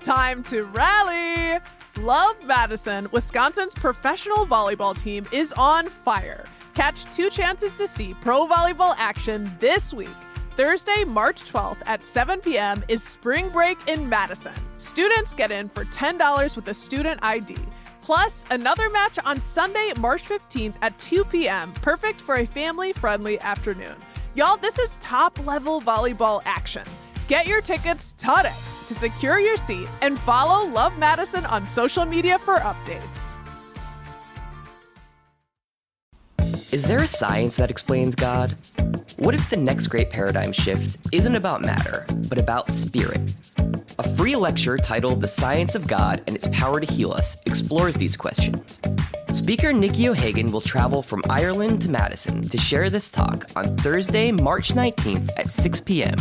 Time to rally! Love Madison, Wisconsin's professional volleyball team, is on fire. Catch 2 chances to see pro volleyball action this week. Thursday, March 12th at 7 p.m. is spring break in Madison. Students get in for $10 with a student ID. Plus, another match on Sunday, March 15th at 2 p.m. Perfect for a family-friendly afternoon. Y'all, this is top-level volleyball action. Get your tickets today to secure your seat and follow Love Madison on social media for updates. Is there a science that explains God? What if the next great paradigm shift isn't about matter, but about spirit? A free lecture titled The Science of God and Its Power to Heal Us explores these questions. Speaker Nikki O'Hagan will travel from Ireland to Madison to share this talk on Thursday, March 19th at 6 p.m.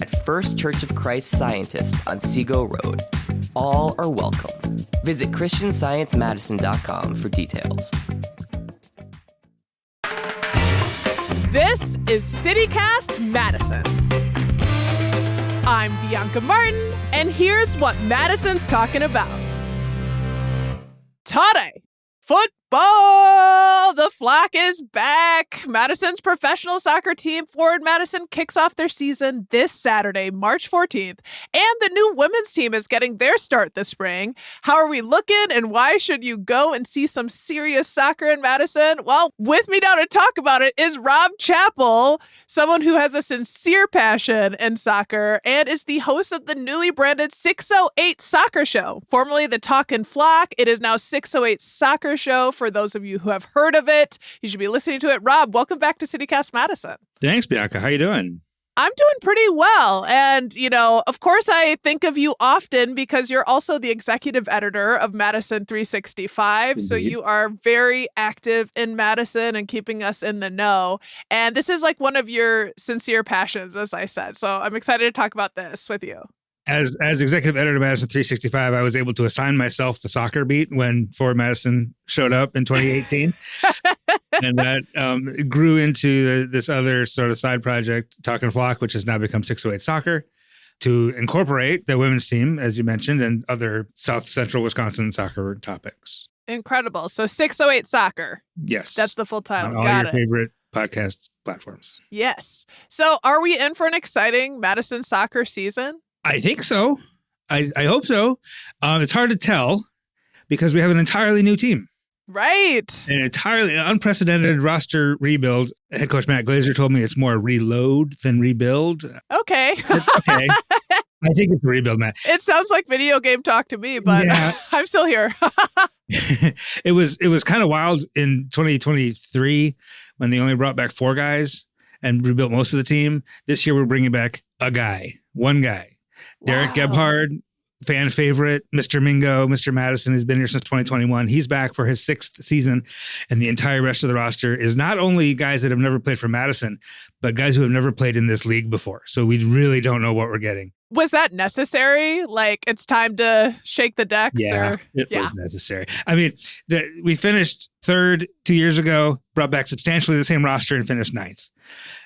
at First Church of Christ Scientist on Seago Road. All are welcome. Visit ChristianScienceMadison.com for details. This is CityCast Madison. I'm Bianca Martin, and here's what Madison's talking about. Today, football! The Flock is back. Madison's professional soccer team, Forward Madison, kicks off their season this Saturday, March 14th, and the new women's team is getting their start this spring. How are we looking, and why should you go and see some serious soccer in Madison? Well, with me now to talk about it is Rob Chappell, someone who has a sincere passion in soccer and is the host of the newly branded 608 Soccer Show, formerly the Talkin' Flock. It is now 608 Soccer Show. For those of you who have heard of it, you should be listening to it. Rob, welcome back to CityCast Madison. Thanks, Bianca. How you doing? I'm doing pretty well. And, of course, I think of you often because you're also the executive editor of Madison 365. Indeed. So you are very active in Madison and keeping us in the know. And this is like one of your sincere passions, as I said. So I'm excited to talk about this with you. As executive editor of Madison 365, I was able to assign myself the soccer beat when Forward Madison showed up in 2018. And that grew into this other sort of side project, Talkin' Flock, which has now become 608 Soccer, to incorporate the women's team, as you mentioned, and other South Central Wisconsin soccer topics. Incredible. So 608 Soccer. Yes. That's the full title. On all Got your it. favorite podcast platforms. Yes. So are we in for an exciting Madison soccer season? I think so. I hope so. It's hard to tell because we have an entirely new team. Right. An entirely unprecedented roster rebuild. Head coach Matt Glazer told me it's more reload than rebuild. Okay. Okay. I think it's a rebuild, Matt. It sounds like video game talk to me, but yeah. I'm still here. It was kind of wild in 2023 when they only brought back 4 guys and rebuilt most of the team. This year we're bringing back one guy. Derek Gebhard, fan favorite, Mr. Mingo, Mr. Madison, has been here since 2021. He's back for his 6th season, and the entire rest of the roster is not only guys that have never played for Madison, but guys who have never played in this league before. So we really don't know what we're getting. Was that necessary? Like, it's time to shake the decks? Yeah, it was necessary. I mean, we finished 3rd 2 years ago, brought back substantially the same roster, and finished 9th.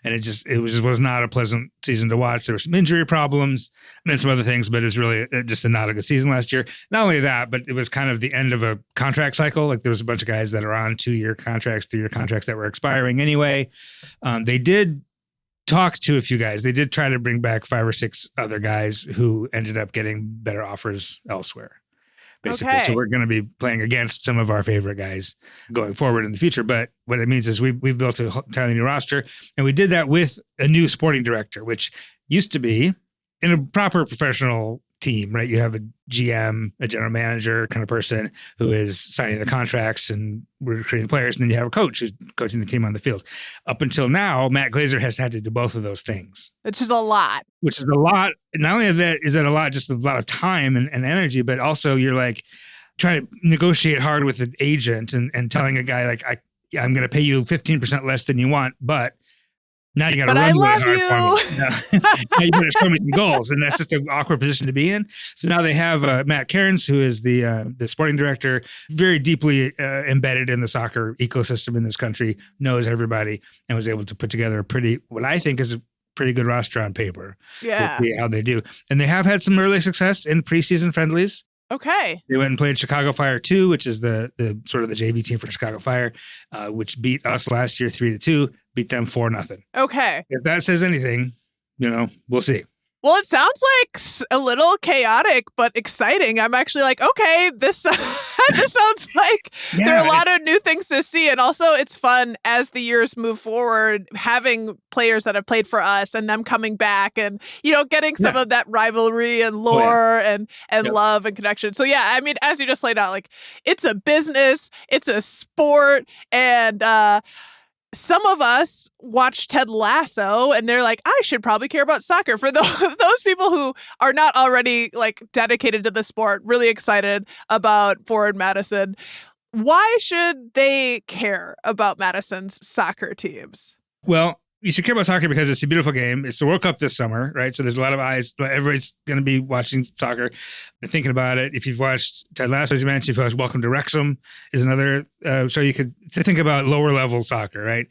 And it was not a pleasant season to watch. There were some injury problems and some other things, but it's really just not a good season last year. Not only that, but it was kind of the end of a contract cycle. Like there was a bunch of guys that are on 2-year contracts, 3-year contracts that were expiring anyway. They did talk to a few guys. They did try to bring back 5 or 6 other guys who ended up getting better offers elsewhere. Basically. Okay. So we're going to be playing against some of our favorite guys going forward in the future. But what it means is we've built an entirely new roster, and we did that with a new sporting director, which used to be in a proper professional team, right? You have a GM, a general manager kind of person who is signing the contracts and recruiting the players. And then you have a coach who's coaching the team on the field. Up until now, Matt Glazer has had to do both of those things. Which is a lot. Not only that is it a lot, just a lot of time and energy, but also you're like trying to negotiate hard with an agent and telling a guy like, I'm going to pay you 15% less than you want, but now you got to run really hard for me. Now you better score me some goals, and that's just an awkward position to be in. So now they have Matt Cairns, who is the sporting director, very deeply embedded in the soccer ecosystem in this country, knows everybody, and was able to put together a pretty, what I think is pretty good roster on paper. Yeah. We'll see how they do. And they have had some early success in preseason friendlies. Okay. They went and played Chicago Fire 2, which is the sort of the JV team for Chicago Fire, which beat us last year 3-2, beat them 4-0. Okay. If that says anything, we'll see. Well, it sounds like a little chaotic, but exciting. I'm actually like, okay, this this sounds like there are a lot of new things to see. And also it's fun as the years move forward, having players that have played for us and them coming back and, getting some of that rivalry and lore and love and connection. So, yeah, I mean, as you just laid out, like, it's a business, it's a sport, and some of us watch Ted Lasso and they're like, I should probably care about soccer. For those people who are not already like dedicated to the sport, really excited about Forward Madison, why should they care about Madison's soccer teams? Well, you should care about soccer because it's a beautiful game. It's the World Cup this summer, right? So there's a lot of eyes. Everybody's going to be watching soccer and thinking about it. If you've watched Ted Lasso, as you mentioned, if you watched Welcome to Wrexham is another show you could think about lower level soccer, right?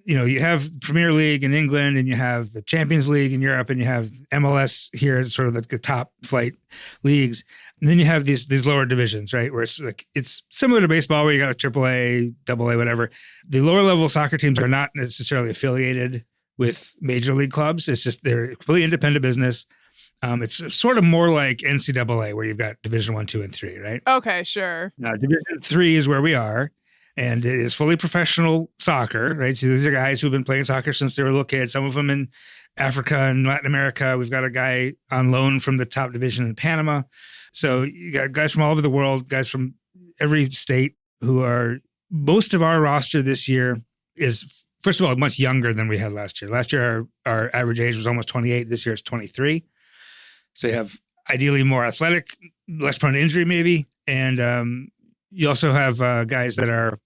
You have Premier League in England and you have the Champions League in Europe and you have MLS here, sort of the top flight leagues. And then you have these lower divisions, right? Where it's similar to baseball where you got AAA, AA, whatever. The lower level soccer teams are not necessarily affiliated with major league clubs. It's just they're a completely independent business. It's sort of more like NCAA where you've got Division 1, 2, and 3, right? Okay, sure. Now, Division 3 is where we are. And it is fully professional soccer, right? So these are guys who've been playing soccer since they were little kids, some of them in Africa and Latin America. We've got a guy on loan from the top division in Panama. So you got guys from all over the world, guys from every state who are, most of our roster this year is, first of all, much younger than we had last year. Last year, our average age was almost 28. This year it's 23. So you have ideally more athletic, less prone to injury maybe. And you also have guys that are,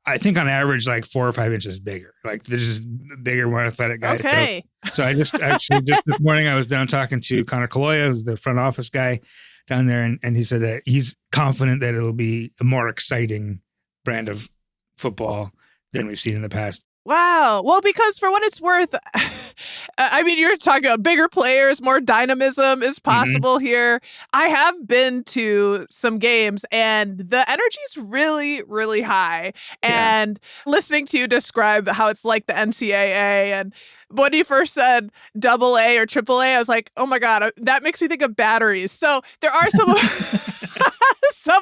I think on average, like 4 or 5 inches bigger. Like they're just bigger, more athletic guys. Okay. So I just this morning I was down talking to Connor Kaloya, who's the front office guy down there, and he said that he's confident that it'll be a more exciting brand of football than we've seen in the past. Wow. Well, because for what it's worth, I mean, you're talking about bigger players, more dynamism is possible here. I have been to some games and the energy is really, really high. And listening to you describe how it's like the NCAA, and when you first said AA or AAA, I was like, oh my God, that makes me think of batteries. So there are some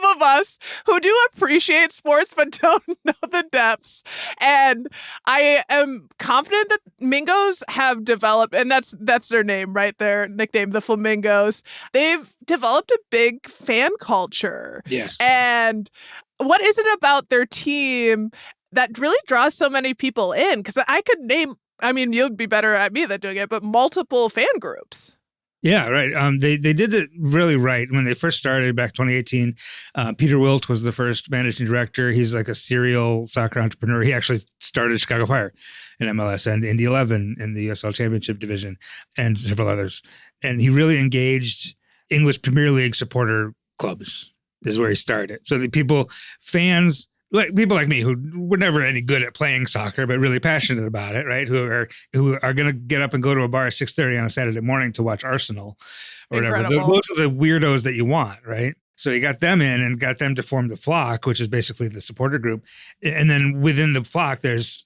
of us who do appreciate sports but don't know the depths. And I am confident that Mingos have developed, and that's their name, right? Their nickname, the Flamingos. They've developed a big fan culture. Yes. And what is it about their team that really draws so many people in? Because I could name, I mean, you'd be better at me than doing it, but multiple fan groups. Yeah, right. They did it really right when they first started back 2018. Peter Wilt was the first managing director. He's like a serial soccer entrepreneur. He actually started Chicago Fire in MLS and Indy 11 in the USL Championship division and several others. And he really engaged English Premier League supporter clubs is where he started. So the fans, like people like me who were never any good at playing soccer, but really passionate about it, right? Who are going to get up and go to a bar at 6:30 on a Saturday morning to watch Arsenal or whatever. Those are the weirdos that you want, right? So you got them in and got them to form the flock, which is basically the supporter group. And then within the flock, there's,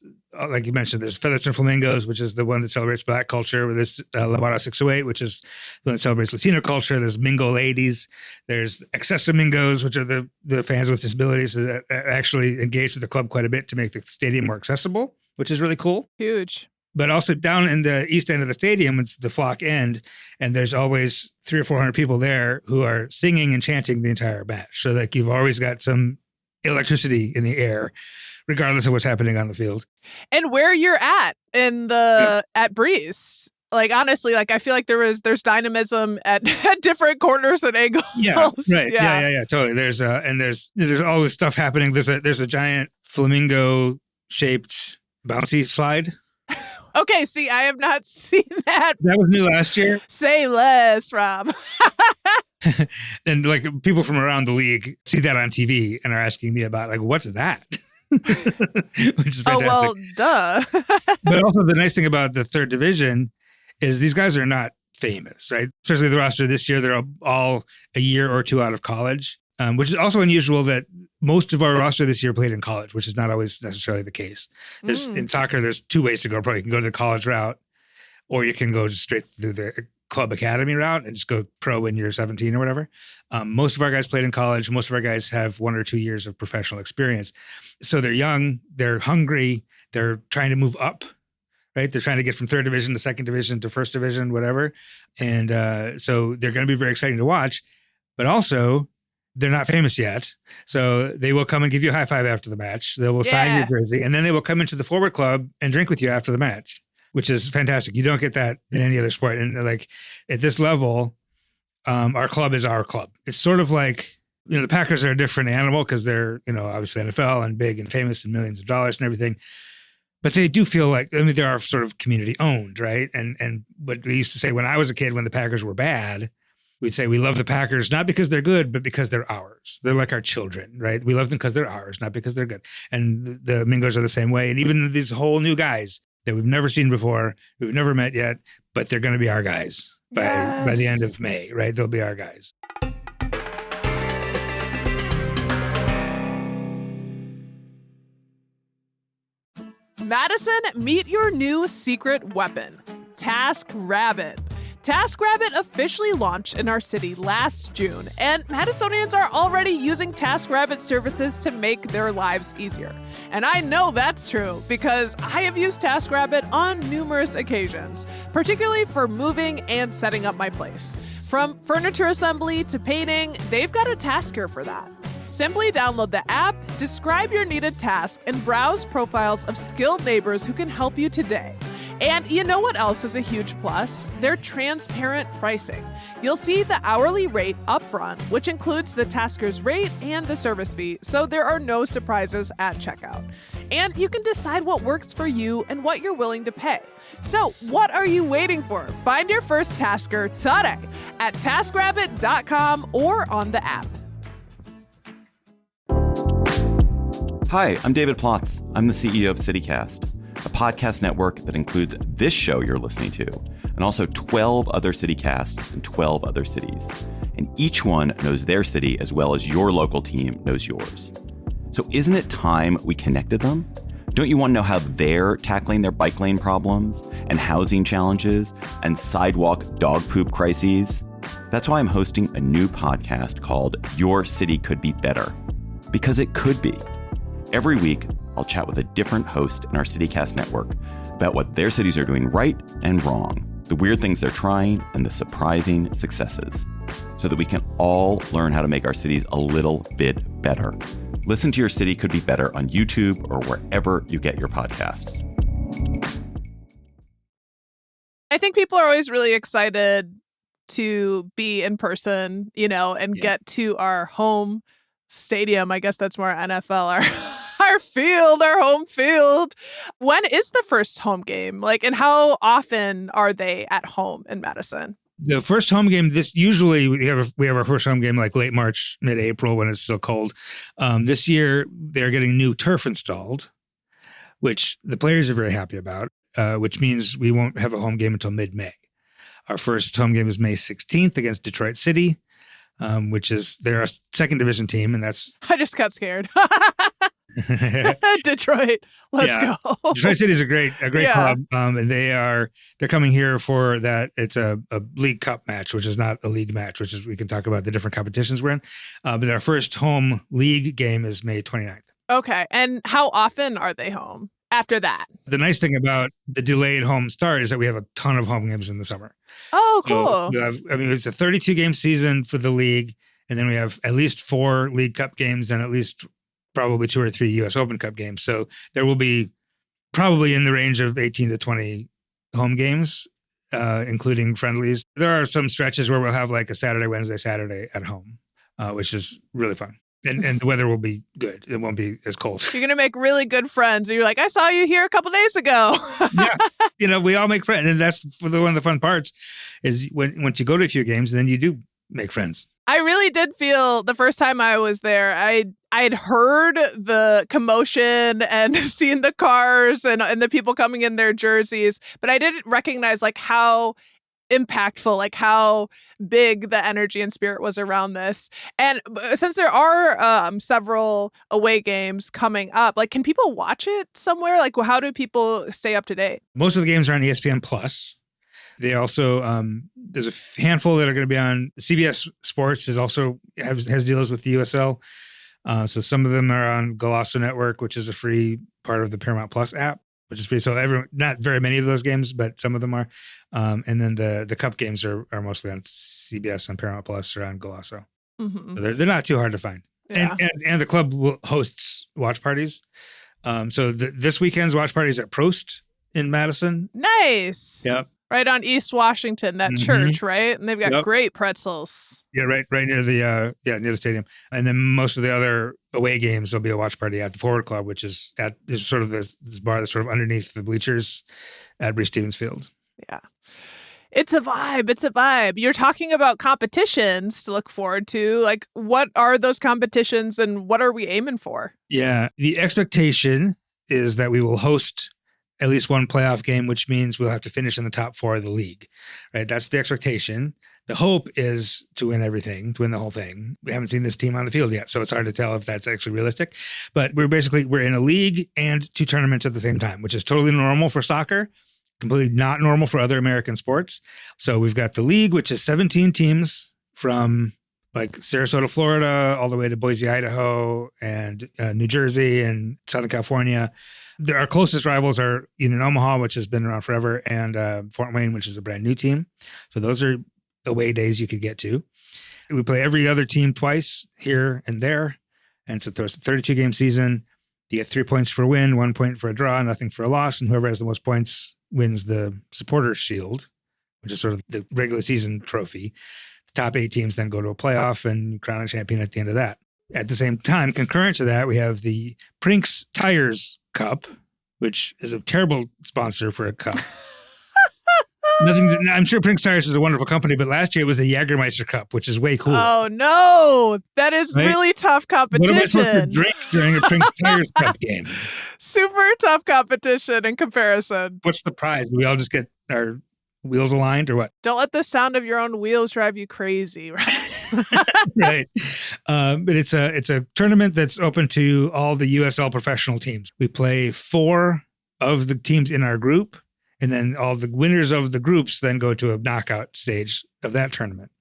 like you mentioned, there's Feathers and Flamingos, which is the one that celebrates Black culture. There's La Barra 608, which is the one that celebrates Latino culture. There's Mingo Ladies. There's Accessamingos, which are the fans with disabilities that actually engage with the club quite a bit to make the stadium more accessible, which is really cool. Huge. But also down in the east end of the stadium, it's the flock end, and there's always 300 or 400 people there who are singing and chanting the entire match. So like you've always got some electricity in the air, regardless of what's happening on the field. And where you're at at Breeze. Like, honestly, like I feel like there's dynamism at different corners and angles. Yeah, right. Yeah, totally. There's all this stuff happening. There's a giant flamingo shaped bouncy slide. Okay, see, I have not seen that. That was new last year. Say less, Rob. And like people from around the league see that on TV and are asking me about like, what's that? Which is fantastic. Oh, well, duh. But also the nice thing about the third division is these guys are not famous, right? Especially the roster this year, they're all a year or two out of college, which is also unusual that most of our roster this year played in college, which is not always necessarily the case. In soccer, there's two ways to go pro. You can go to the college route, or you can go just straight through the club academy route and just go pro when you're 17 or whatever. Most of our guys played in college. Most of our guys have 1 or 2 years of professional experience. So they're young, they're hungry, they're trying to move up, right? They're trying to get from third division to second division to first division, whatever. And so they're going to be very exciting to watch, but also they're not famous yet. So they will come and give you a high five after the match. They will sign your jersey, and then they will come into the forward club and drink with you after the match, which is fantastic. You don't get that in any other sport. And like at this level, our club is our club. It's sort of like, the Packers are a different animal because they're, obviously NFL and big and famous and millions of dollars and everything. But they do feel like, they are sort of community owned, right? And what we used to say when I was a kid, when the Packers were bad, we'd say we love the Packers, not because they're good, but because they're ours. They're like our children, right? We love them because they're ours, not because they're good. And the Mingos are the same way. And even these whole new guys that we've never seen before, we've never met yet, but they're going to be our guys by the end of May, right? They'll be our guys. Madison, meet your new secret weapon, TaskRabbit. TaskRabbit officially launched in our city last June, and Madisonians are already using TaskRabbit services to make their lives easier. And I know that's true because I have used TaskRabbit on numerous occasions, particularly for moving and setting up my place. From furniture assembly to painting, they've got a tasker for that. Simply download the app, describe your needed task, and browse profiles of skilled neighbors who can help you today. And you know what else is a huge plus? Their transparent pricing. You'll see the hourly rate upfront, which includes the tasker's rate and the service fee, so there are no surprises at checkout. And you can decide what works for you and what you're willing to pay. So what are you waiting for? Find your first tasker today at TaskRabbit.com or on the app. Hi, I'm David Plotz. I'm the CEO of CityCast, a podcast network that includes this show you're listening to, and also 12 other CityCasts in 12 other cities. And each one knows their city as well as your local team knows yours. So isn't it time we connected them? Don't you want to know how they're tackling their bike lane problems and housing challenges and sidewalk dog poop crises? That's why I'm hosting a new podcast called Your City Could Be Better. Because it could be. Every week, I'll chat with a different host in our CityCast network about what their cities are doing right and wrong, the weird things they're trying, and the surprising successes, so that we can all learn how to make our cities a little bit better. Listen to Your City Could Be Better on YouTube or wherever you get your podcasts. I think people are always really excited to be in person, and get to our home stadium. I guess that's more NFL, our field, our home field. When is the first home game? And how often are they at home in Madison? The first home game, usually we have our first home game like late March, mid-April when it's still cold. This year they're getting new turf installed, which the players are very happy about, which means we won't have a home game until mid-May. Our first home game is May 16th against Detroit City, which is they're a second division team, and that's. I just got scared. Detroit, let's go. Detroit City is a great club, and they're coming here for that. It's a League Cup match, which is not a league match, which is we can talk about the different competitions we're in. But our first home league game is May 29th. Okay, and how often are they home after that? The nice thing about the delayed home start is that we have a ton of home games in the summer. Oh, cool. So it's a 32-game season for the league, and then we have at least 4 League Cup games and at least probably 2 or 3 U.S. Open Cup games. So there will be probably in the range of 18 to 20 home games, including friendlies. There are some stretches where we'll have like a Saturday, Wednesday, Saturday at home, which is really fun. And the weather will be good. It won't be as cold. You're going to make really good friends. You're like, I saw you here a couple days ago. Yeah. We all make friends. And that's one of the fun parts is once you go to a few games, then you do make friends. I really did feel the first time I was there, I'd heard the commotion and seen the cars and the people coming in their jerseys, but I didn't recognize like how impactful, like how big the energy and spirit was around this. And since there are several away games coming up, like, can people watch it somewhere? Like, how do people stay up to date? Most of the games are on ESPN Plus. They also, there's a handful that are going to be on CBS Sports has deals with the USL. So some of them are on Golasso Network, which is a free part of the Paramount Plus app, which is free. So not very many of those games, but some of them are. And then the Cup games are mostly on CBS on Paramount Plus or on Golasso. Mm-hmm. So they're not too hard to find. Yeah. And the club hosts watch parties. So this weekend's watch party is at Prost in Madison. Nice. Yep. Right on East Washington, that church, right? And they've got great pretzels. Yeah, right near the near the stadium. And then most of the other away games there'll be a watch party at the Forward Club, which is sort of this bar that's sort of underneath the bleachers at Breese Stevens Field. Yeah. It's a vibe. It's a vibe. You're talking about competitions to look forward to. Like, what are those competitions and what are we aiming for? Yeah, the expectation is that we will host at least one playoff game, which means we'll have to finish in the top 4 of the league, right? That's the expectation. The hope is to win everything, to win the whole thing. We haven't seen this team on the field yet, so it's hard to tell if that's actually realistic. But we're in a league and 2 tournaments at the same time, which is totally normal for soccer, completely not normal for other American sports. So we've got the league, which is 17 teams from like Sarasota, Florida, all the way to Boise, Idaho, and New Jersey and Southern California. Our closest rivals are in Omaha, which has been around forever, and Fort Wayne, which is a brand new team. So those are away days you could get to. We play every other team twice here and there. And so there's a 32-game season. You get 3 points for a win, 1 point for a draw, nothing for a loss. And whoever has the most points wins the Supporters Shield, which is sort of the regular season trophy. The top 8 teams then go to a playoff and crown a champion at the end of that. At the same time, concurrent to that, we have the Brinks Tires Cup, which is a terrible sponsor for a cup. I'm sure Brinks Tires is a wonderful company, but last year it was the Jägermeister Cup, which is way cool. Oh, no. That is really tough competition. What am I supposed to drink during a Brinks Tires Cup game? Super tough competition in comparison. What's the prize? Do we all just get our wheels aligned or what? Don't let the sound of your own wheels drive you crazy, right? Right. But it's a tournament that's open to all the USL professional teams. We play 4 of the teams in our group, and then all the winners of the groups then go to a knockout stage of that tournament.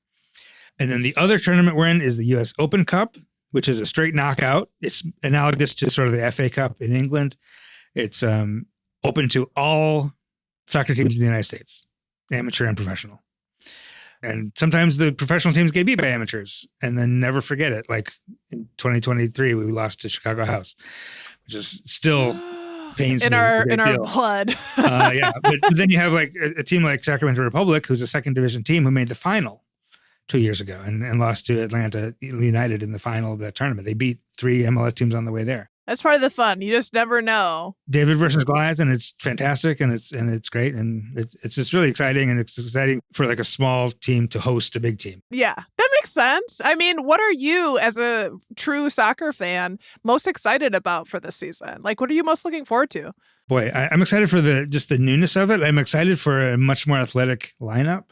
And then the other tournament we're in is the US Open Cup, which is a straight knockout. It's analogous to sort of the FA Cup in England. It's open to all soccer teams in the United States, amateur and professional. And sometimes the professional teams get beat by amateurs and then never forget it. Like in 2023, we lost to Chicago House, which is still pains in me. Our blood. Yeah. But then you have like a team like Sacramento Republic, who's a second division team who made the final 2 years ago and lost to Atlanta United in the final of that tournament. They beat 3 MLS teams on the way there. That's part of the fun. You just never know. David versus Goliath, and it's fantastic, and it's great, and it's just really exciting, and it's exciting for like a small team to host a big team. Yeah, that makes sense. I mean, what are you, as a true soccer fan, most excited about for this season? Like, what are you most looking forward to? Boy, I'm excited for just the newness of it. I'm excited for a much more athletic lineup.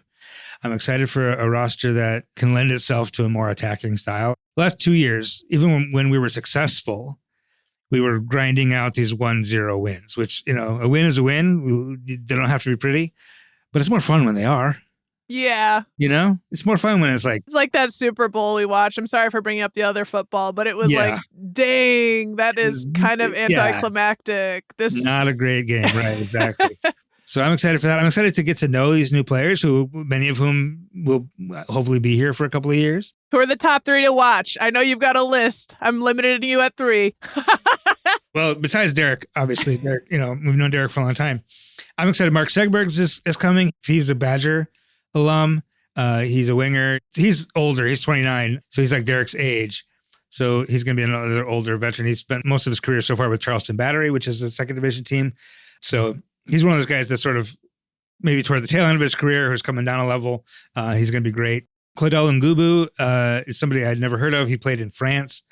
I'm excited for a roster that can lend itself to a more attacking style. The last 2 years, even when we were successful, we were grinding out these 1-0 wins, which, a win is a win. They don't have to be pretty, but it's more fun when they are. Yeah. It's more fun when it's like that Super Bowl we watched. I'm sorry for bringing up the other football, but it was like, dang, that is kind of anticlimactic. This not a great game. Right. Exactly. So I'm excited for that. I'm excited to get to know these new players, many of whom will hopefully be here for a couple of years. Who are the top 3 to watch? I know you've got a list. I'm limited to you at 3. Well, besides Derek, obviously, Derek, we've known Derek for a long time. I'm excited. Mark Segberg is coming. He's a Badger alum. He's a winger. He's older. He's 29. So he's like Derek's age. So he's going to be another older veteran. He's spent most of his career so far with Charleston Battery, which is a second division team. So he's one of those guys that's sort of maybe toward the tail end of his career who's coming down a level. He's going to be great. Claudel Ngubu is somebody I'd never heard of. He played in France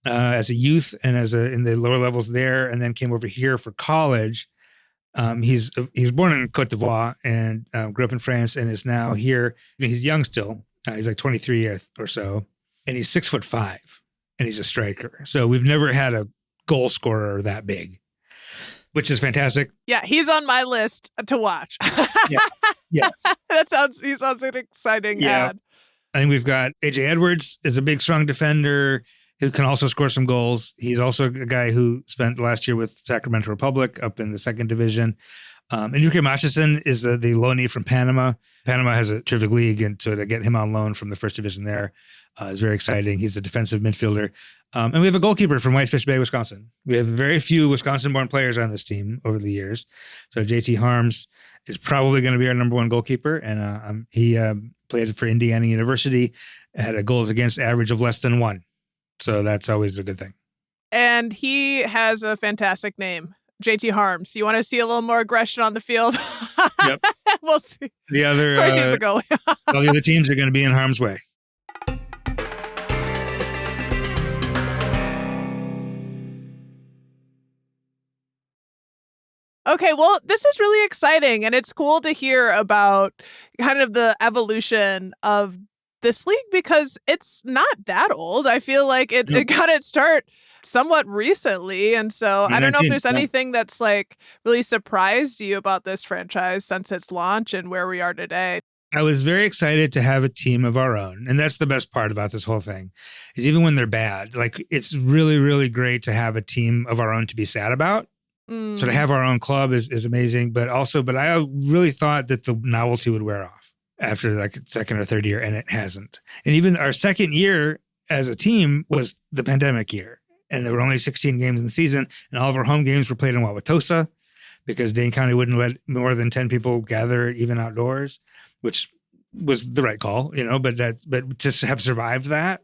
as a youth and in the lower levels there, and then came over here for college. He was born in Cote d'Ivoire and grew up in France and is now here. He's young still. He's like 23 or so, and he's 6'5", and he's a striker. So we've never had a goal scorer that big, which is fantastic. Yeah, he's on my list to watch. Yeah. He sounds like an exciting ad. I think we've got AJ Edwards is a big, strong defender who can also score some goals. He's also a guy who spent last year with Sacramento Republic up in the second division. Enrique Madison is the loanee from Panama. Panama has a terrific league, and so to get him on loan from the first division there is very exciting. He's a defensive midfielder. And we have a goalkeeper from Whitefish Bay, Wisconsin. We have very few Wisconsin-born players on this team over the years. So JT Harms is probably going to be our number one goalkeeper. And he played for Indiana University, had a goals against average of less than 1. So that's always a good thing. And he has a fantastic name, JT Harms. You want to see a little more aggression on the field? Yep. We'll see. The other, of course, he's the goalie. all the other teams are going to be in harm's way. Okay, well, this is really exciting, and it's cool to hear about kind of the evolution of this league because it's not that old. I feel like it got its start somewhat recently, and so I don't know if there's anything that's like really surprised you about this franchise since its launch and where we are today. I was very excited to have a team of our own, and that's the best part about this whole thing is even when they're bad, like it's really, really great to have a team of our own to be sad about. So to have our own club is amazing, but I really thought that the novelty would wear off after like second or third year, and it hasn't. And even our second year as a team was the pandemic year, and there were only 16 games in the season, and all of our home games were played in Wauwatosa because Dane County wouldn't let more than 10 people gather even outdoors, which was the right call, but to have survived that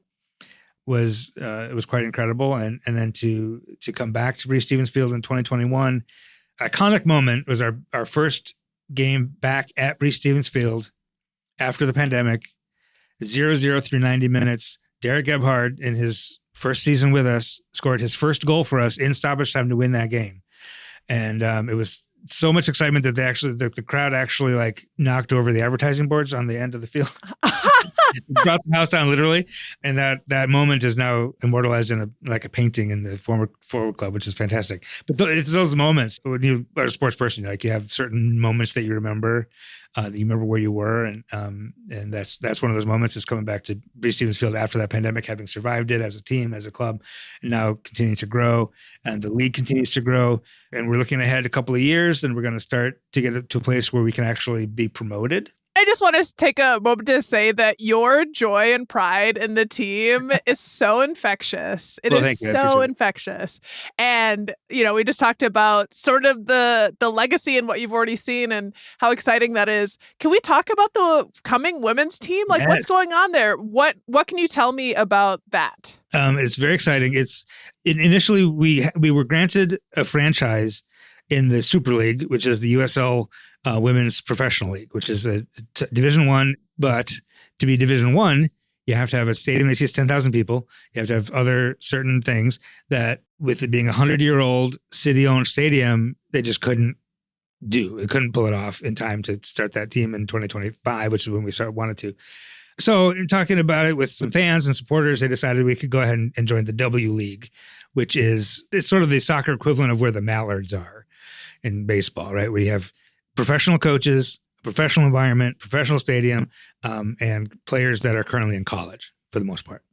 was it was quite incredible. And then to come back to Breese Stevens Field in 2021, iconic moment was our first game back at Breese Stevens Field after the pandemic, 0-0 through 90 minutes. Derek Gebhard, in his first season with us, scored his first goal for us in stoppage time to win that game. And it was so much excitement that the crowd actually like knocked over the advertising boards on the end of the field. Brought the house down literally, and that moment is now immortalized in a painting in the former Forward Club, which is fantastic. But it's those moments when you are a sports person, like you have certain moments that you remember, that you remember where you were, and that's one of those moments is coming back to Breese Stevens Field after that pandemic, having survived it as a team, as a club, and now continuing to grow, and the league continues to grow, and we're looking ahead a couple of years, and we're going to start to get to a place where we can actually be promoted. I just want to take a moment to say that your joy and pride in the team is so infectious. It is so infectious. And, we just talked about sort of the legacy and what you've already seen and how exciting that is. Can we talk about the coming women's team? Like, what's going on there? What can you tell me about that? It's very exciting. Initially we were granted a franchise in the Super League, which is the USL Women's Professional League, which is a Division I. But to be Division I, you have to have a stadium that seats 10,000 people. You have to have other certain things that, with it being a 100-year-old city-owned stadium, they just couldn't do. They couldn't pull it off in time to start that team in 2025, which is when we wanted to. So in talking about it with some fans and supporters, they decided we could go ahead and join the W League, which is it's sort of the soccer equivalent of where the Mallards are in baseball, right? We have professional coaches, professional environment, professional stadium, and players that are currently in college for the most part,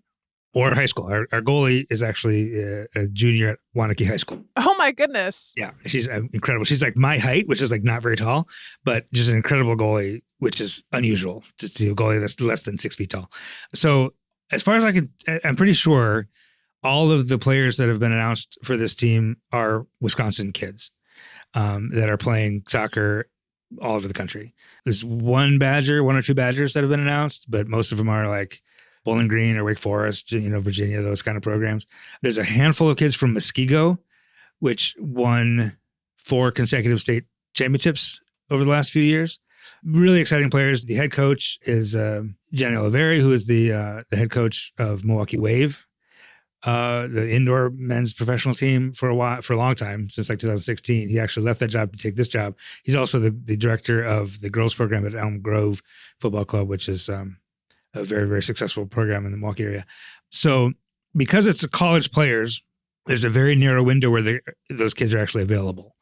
or high school. Our goalie is actually a junior at Waunakee High School. Oh my goodness. Yeah, she's incredible. She's like my height, which is like not very tall, but just an incredible goalie, which is unusual to see a goalie that's less than 6 feet tall. So as far as I'm pretty sure all of the players that have been announced for this team are Wisconsin kids. That are playing soccer all over the country. There's one or two Badgers that have been announced, but most of them are like Bowling Green or Wake Forest, Virginia, those kind of programs. There's a handful of kids from Muskego, which won 4 consecutive state championships over the last few years. Really exciting players. The head coach is Jenny Oliveri, who is the head coach of Milwaukee Wave, the indoor men's professional team for a long time, since like 2016. He actually left that job to take this job. He's also the director of the girls program at Elm Grove Football Club, which is a very, very successful program in the Milwaukee area. So because it's college players, there's a very narrow window where those kids are actually available.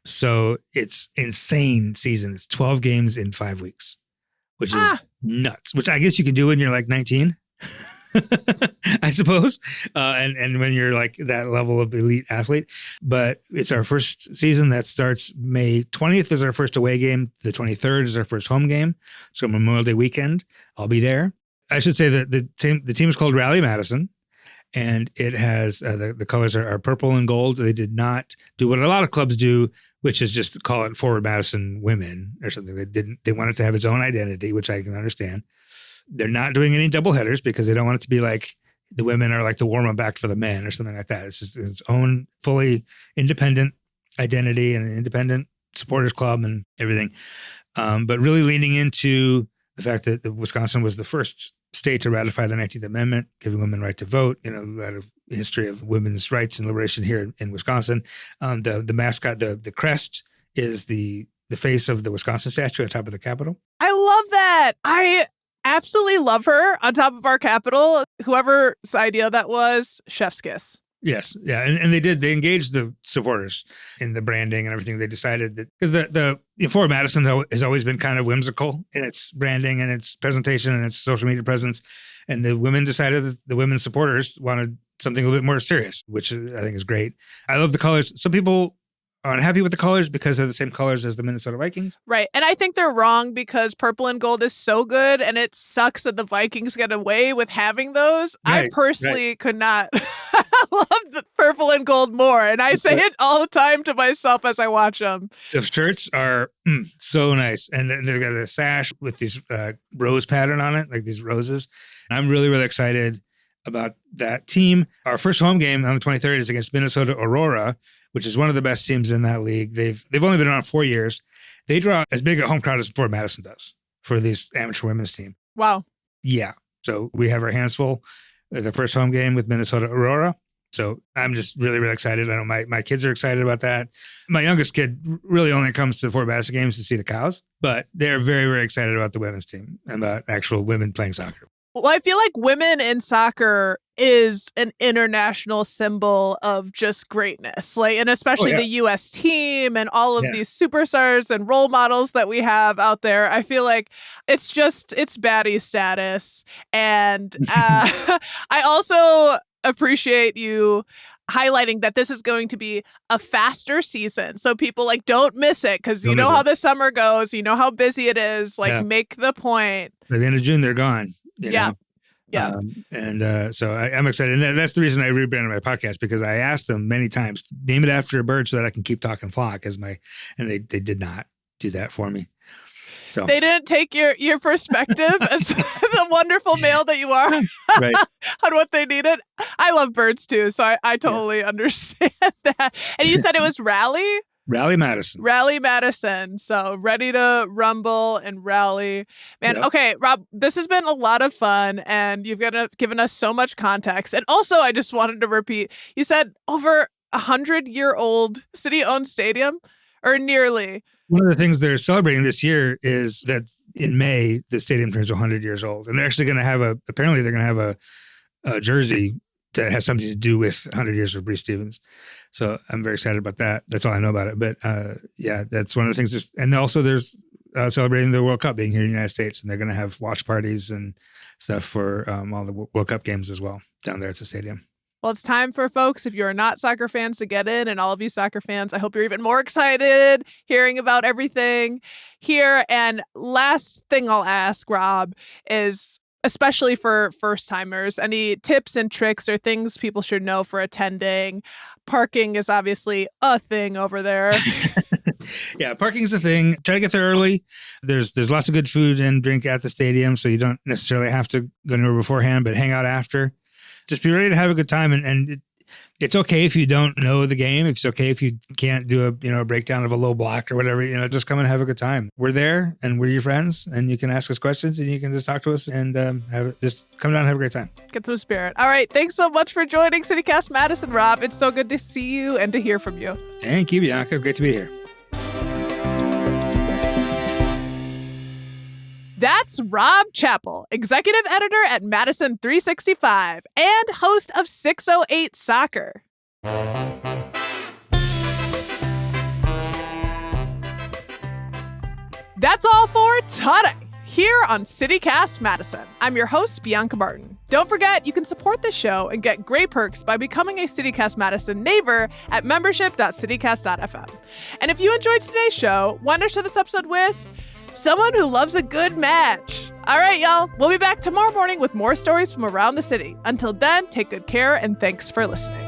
So it's insane season. It's 12 games in 5 weeks, which is nuts, which I guess you can do when you're like 19, I suppose. And when you're like that level of elite athlete. But it's our first season that starts May 20th is our first away game. The 23rd is our first home game. So Memorial Day weekend, I'll be there. I should say that the team is called Rally Madison. And it has the colors are purple and gold. They did not do what a lot of clubs do, which is just call it Forward Madison Women or something. They want it to have its own identity, which I can understand. They're not doing any double headers because they don't want it to be like the women are like the warm-up act for the men or something like that. It's just its own fully independent identity and an independent supporters club and everything. But really leaning into the fact that Wisconsin was the first state to ratify the 19th Amendment, giving women right to vote, a lot of history of women's rights and liberation here in Wisconsin. The mascot, the crest is the face of the Wisconsin statue on top of the Capitol. I love that. I absolutely love her on top of our Capitol. Whoever's idea that was, chef's kiss. Yes. Yeah. And they engaged the supporters in the branding and everything. They decided that because the Forward Madison has always been kind of whimsical in its branding and its presentation and its social media presence. And the women decided that the women's supporters wanted something a little bit more serious, which I think is great. I love the colors. Some people are unhappy with the colors because they're the same colors as the Minnesota Vikings. Right. And I think they're wrong because purple and gold is so good and it sucks that the Vikings get away with having those. Right, I personally could not love the purple and gold more. And I say it all the time to myself as I watch them. The shirts are so nice. And they've got a sash with these rose pattern on it, like these roses. And I'm really, really excited about that team. Our first home game on the 23rd is against Minnesota Aurora, which is one of the best teams in that league. They've only been around 4 years. They draw as big a home crowd as Fort Madison does for this amateur women's team. Wow. Yeah. So we have our hands full. The first home game with Minnesota Aurora. So I'm just really, really excited. I know my kids are excited about that. My youngest kid really only comes to the Fort Madison games to see the cows, but they're very, very excited about the women's team and about actual women playing soccer. Well, I feel like women in soccer is an international symbol of just greatness, like, and especially the U.S. team and all of these superstars and role models that we have out there. I feel like it's baddie status. And I also appreciate you highlighting that this is going to be a faster season. So people don't miss it because you know how the summer goes, you know how busy it is, make the point. By the end of June, they're gone. You know? Yeah. So I'm excited. And that's the reason I rebranded my podcast, because I asked them many times, name it after a bird so that I can keep talking flock and they did not do that for me. So they didn't take your perspective as the wonderful male that you are right. on what they needed. I love birds too, so I totally understand that. And you said it was Rally Madison. So ready to rumble and rally. Man, Okay, Rob, this has been a lot of fun and you've given us so much context. And also, I just wanted to repeat, you said over 100-year-old city-owned stadium, or nearly. One of the things they're celebrating this year is that in May, the stadium turns 100 years old. And they're actually going to have a jersey that has something to do with 100 years of Bree Stevens. So I'm very excited about that. That's all I know about it. But that's one of the things. And also there's celebrating the World Cup being here in the United States. And they're going to have watch parties and stuff for all the World Cup games as well down there at the stadium. Well, it's time for folks, if you're not soccer fans, to get in. And all of you soccer fans, I hope you're even more excited hearing about everything here. And last thing I'll ask, Rob, is especially for first-timers, any tips and tricks or things people should know for attending? Parking is obviously a thing over there. Yeah, parking is a thing. Try to get there early. There's lots of good food and drink at the stadium, so you don't necessarily have to go anywhere beforehand, but hang out after. Just be ready to have a good time. And it's okay if you don't know the game. It's okay if you can't do a breakdown of a low block or whatever. Just come and have a good time. We're there and we're your friends, and you can ask us questions and you can just talk to us and just come down and have a great time. Get some spirit. All right. Thanks so much for joining CityCast Madison, Rob. It's so good to see you and to hear from you. Thank you, Bianca. Great to be here. That's Rob Chappell, executive editor at Madison 365 and host of 608 Soccer. That's all for today here on CityCast Madison. I'm your host, Bianca Martin. Don't forget, you can support this show and get great perks by becoming a CityCast Madison neighbor at membership.citycast.fm. And if you enjoyed today's show, why not share this episode with someone who loves a good match? All right, y'all. We'll be back tomorrow morning with more stories from around the city. Until then, take good care and thanks for listening.